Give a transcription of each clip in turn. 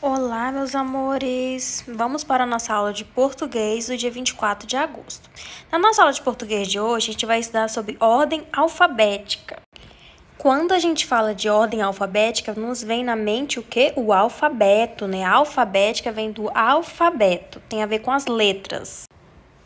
Olá, meus amores! Vamos para a nossa aula de português do dia 24 de agosto. Na nossa aula de português de hoje, a gente vai estudar sobre ordem alfabética. Quando a gente fala de ordem alfabética, nos vem na mente o quê? O alfabeto, né? A alfabética vem do alfabeto, tem a ver com as letras.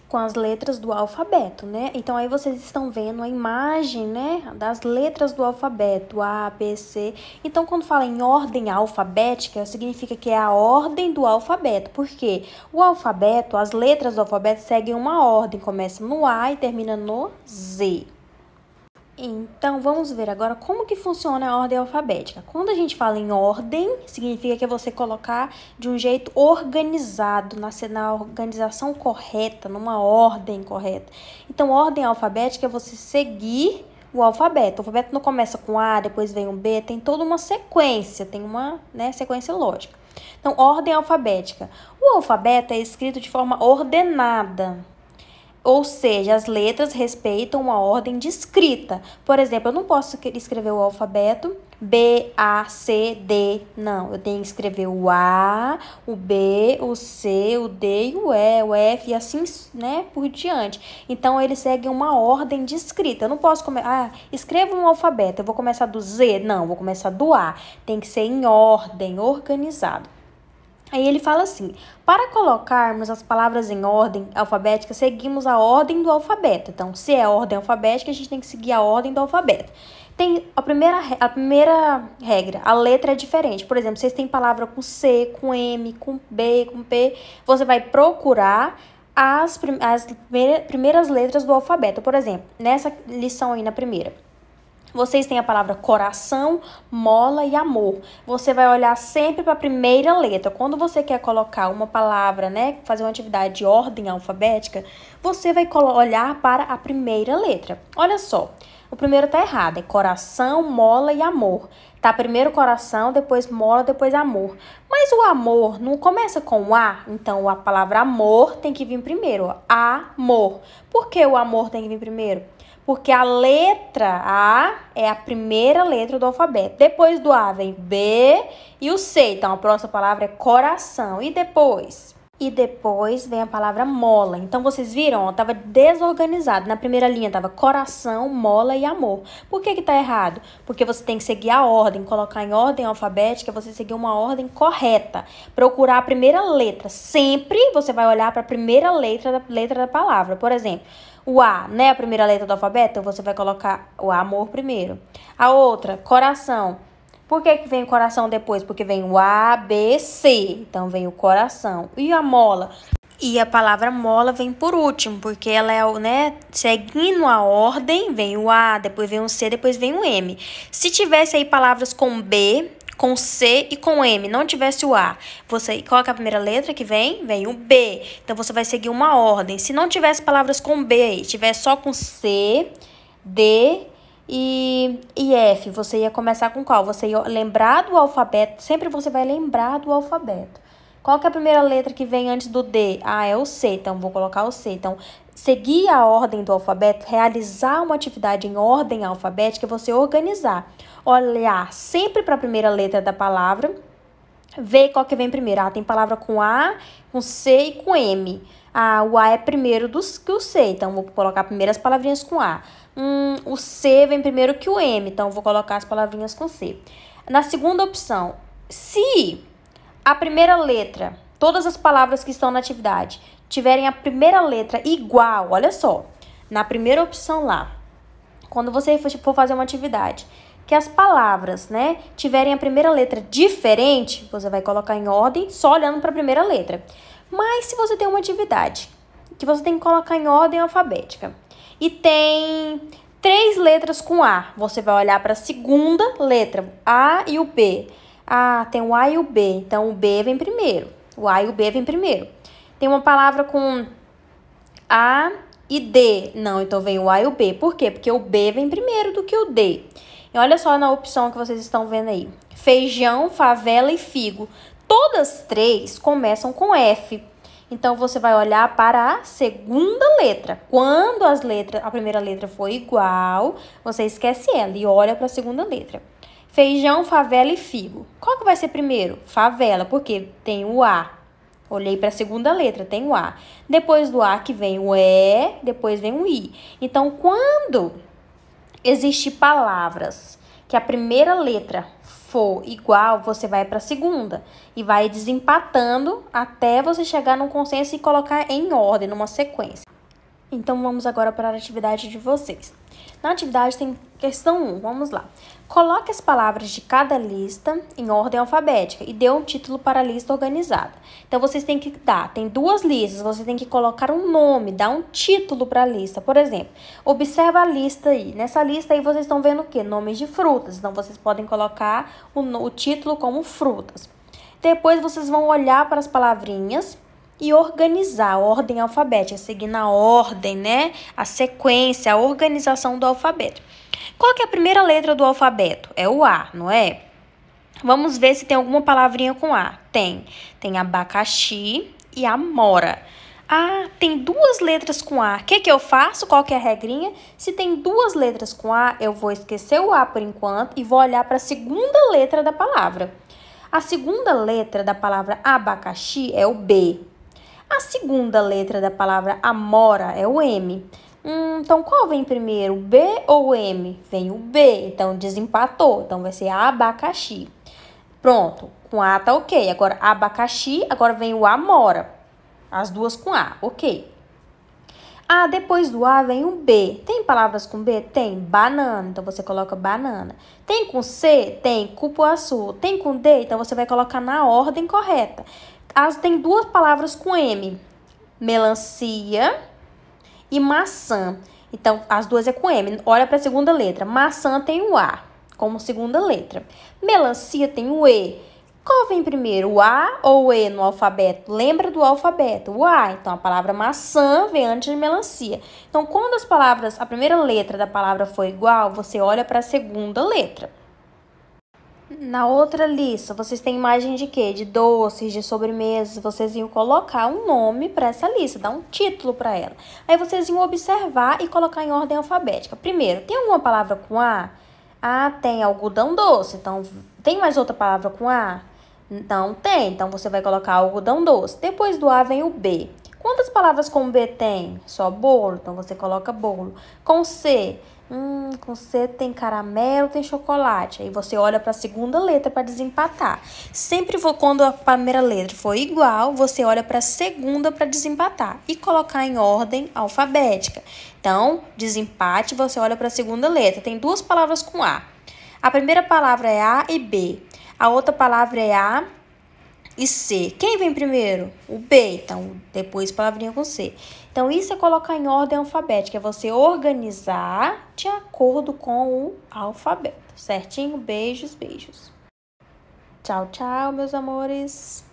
Com as letras do alfabeto, né? Então, aí vocês estão vendo a imagem, né, das letras do alfabeto, A, B, C. Então, quando fala em ordem alfabética, significa que é a ordem do alfabeto. Por quê? O alfabeto, as letras do alfabeto seguem uma ordem, começa no A e termina no Z. Então, vamos ver agora como que funciona a ordem alfabética. Quando a gente fala em ordem, significa que é você colocar de um jeito organizado, na organização correta, numa ordem correta. Então, ordem alfabética é você seguir o alfabeto. O alfabeto não começa com A, depois vem um B, tem toda uma sequência, tem uma, sequência lógica. Então, ordem alfabética. O alfabeto é escrito de forma ordenada. Ou seja, as letras respeitam uma ordem de escrita. Por exemplo, eu não posso escrever o alfabeto B, A, C, D. Não, eu tenho que escrever o A, o B, o C, o D e o E, o F e assim, né, por diante. Então, eles seguem uma ordem de escrita. Eu não posso escreva um alfabeto. Eu vou começar do Z? Não, vou começar do A. Tem que ser em ordem, organizado. Aí ele fala assim, para colocarmos as palavras em ordem alfabética, seguimos a ordem do alfabeto. Então, se é ordem alfabética, a gente tem que seguir a ordem do alfabeto. Tem a primeira regra, a letra é diferente. Por exemplo, vocês têm palavra com C, com M, com B, com P, você vai procurar as primeiras letras do alfabeto. Por exemplo, nessa lição aí, na primeira. Vocês têm a palavra coração, mola e amor. Você vai olhar sempre para a primeira letra. Quando você quer colocar uma palavra, né, fazer uma atividade de ordem alfabética, você vai olhar para a primeira letra. Olha só, o primeiro tá errado, é coração, mola e amor. Tá primeiro coração, depois mola, depois amor. Mas o amor não começa com A, então a palavra amor tem que vir primeiro, ó. Amor. Por que o amor tem que vir primeiro? Porque a letra A é a primeira letra do alfabeto. Depois do A vem B e o C. Então, a próxima palavra é coração. E depois? E depois vem a palavra mola. Então, vocês viram? Ó, tava desorganizado. Na primeira linha tava coração, mola e amor. Por que tá errado? Porque você tem que seguir a ordem. Colocar em ordem alfabética, você seguir uma ordem correta. Procurar a primeira letra. Sempre você vai olhar para a primeira letra da palavra. Por exemplo, o A, né? A primeira letra do alfabeto, você vai colocar o amor primeiro. A outra, coração. Por que vem o coração depois? Porque vem o A, B, C. Então, vem o coração. E a mola? E a palavra mola vem por último, porque ela é, né, seguindo a ordem, vem o A, depois vem o C, depois vem o M. Se tivesse aí palavras com B, com C e com M, não tivesse o A, você coloca a primeira letra que vem o B. Então, você vai seguir uma ordem. Se não tivesse palavras com B aí, tivesse só com C, D e F, você ia começar com qual? Você ia lembrar do alfabeto, sempre você vai lembrar do alfabeto. Qual que é a primeira letra que vem antes do D? Ah, é o C, então vou colocar o C. Então, seguir a ordem do alfabeto, realizar uma atividade em ordem alfabética, é você organizar. Olhar sempre para a primeira letra da palavra, ver qual que vem primeiro. Ah, tem palavra com A, com C e com M. Ah, o A é primeiro que o C, então vou colocar primeiro as palavrinhas com A. O C vem primeiro que o M, então vou colocar as palavrinhas com C. Na segunda opção, se a primeira letra, todas as palavras que estão na atividade, tiverem a primeira letra igual, olha só, na primeira opção lá, quando você for fazer uma atividade, que as palavras, né, tiverem a primeira letra diferente, você vai colocar em ordem só olhando para a primeira letra. Mas se você tem uma atividade que você tem que colocar em ordem alfabética e tem 3 letras com A, você vai olhar para a segunda letra, A e o B. Ah, tem o A e o B, então o B vem primeiro. O A e o B vem primeiro. Tem uma palavra com A e D. Não, então vem o A e o B. Por quê? Porque o B vem primeiro do que o D. E olha só na opção que vocês estão vendo aí. Feijão, favela e figo. Todas 3 começam com F. Então, você vai olhar para a segunda letra. Quando a primeira letra for igual, você esquece ela e olha para a segunda letra. Feijão, favela e figo. Qual que vai ser primeiro? Favela, porque tem o A. Olhei para a segunda letra, tem o A. Depois do A que vem o E, depois vem o I. Então, quando existem palavras que a primeira letra for igual, você vai para a segunda e vai desempatando até você chegar num consenso e colocar em ordem, numa sequência. Então, vamos agora para a atividade de vocês. Na atividade tem questão 1, vamos lá. Coloque as palavras de cada lista em ordem alfabética e dê um título para a lista organizada. Então, vocês têm que dar, tem 2 listas, você tem que colocar um nome, dar um título para a lista. Por exemplo, observa a lista aí. Nessa lista aí vocês estão vendo o quê? Nomes de frutas. Então, vocês podem colocar o título como frutas. Depois, vocês vão olhar para as palavrinhas e organizar a ordem alfabética, seguindo a ordem, né? A sequência, a organização do alfabeto. Qual que é a primeira letra do alfabeto? É o A, não é? Vamos ver se tem alguma palavrinha com A. Tem. Tem abacaxi e amora. Ah, tem 2 letras com A. O que eu faço? Qual que é a regrinha? Se tem 2 letras com A, eu vou esquecer o A por enquanto e vou olhar para a segunda letra da palavra. A segunda letra da palavra abacaxi é o B. A segunda letra da palavra amora é o M. Então, qual vem primeiro, o B ou o M? Vem o B, então desempatou. Então, vai ser abacaxi. Pronto, com A tá ok. Agora, abacaxi, agora vem o amora. As 2 com A, ok. Ah, depois do A vem o B. Tem palavras com B? Tem. Banana, então você coloca banana. Tem com C? Tem. Cupuaçu. Tem com D? Então, você vai colocar na ordem correta. Tem 2 palavras com M, melancia e maçã. Então, as 2 é com M. Olha para a segunda letra. Maçã tem o A como segunda letra. Melancia tem o E. Qual vem primeiro, o A ou o E no alfabeto? Lembra do alfabeto? O A. Então, a palavra maçã vem antes de melancia. Então, quando a primeira letra da palavra for igual, você olha para a segunda letra. Na outra lista, vocês têm imagem de quê? De doces, de sobremesas. Vocês iam colocar um nome para essa lista, dar um título para ela. Aí vocês iam observar e colocar em ordem alfabética. Primeiro, tem alguma palavra com A? Ah, tem algodão doce. Então, tem mais outra palavra com A? Não tem. Então, você vai colocar algodão doce. Depois do A vem o B. Quantas palavras com B tem? Só bolo. Então, você coloca bolo. Com C? Com C tem caramelo, tem chocolate. Aí você olha para a segunda letra para desempatar. Sempre quando a primeira letra for igual, você olha para a segunda para desempatar e colocar em ordem alfabética. Então, desempate, você olha para a segunda letra. Tem 2 palavras com A. A primeira palavra é A e B. A outra palavra é A e C. Quem vem primeiro? O B. Então, depois palavrinha com C. Então, isso é colocar em ordem alfabética. É você organizar de acordo com o alfabeto. Certinho? Beijos, beijos. Tchau, tchau, meus amores.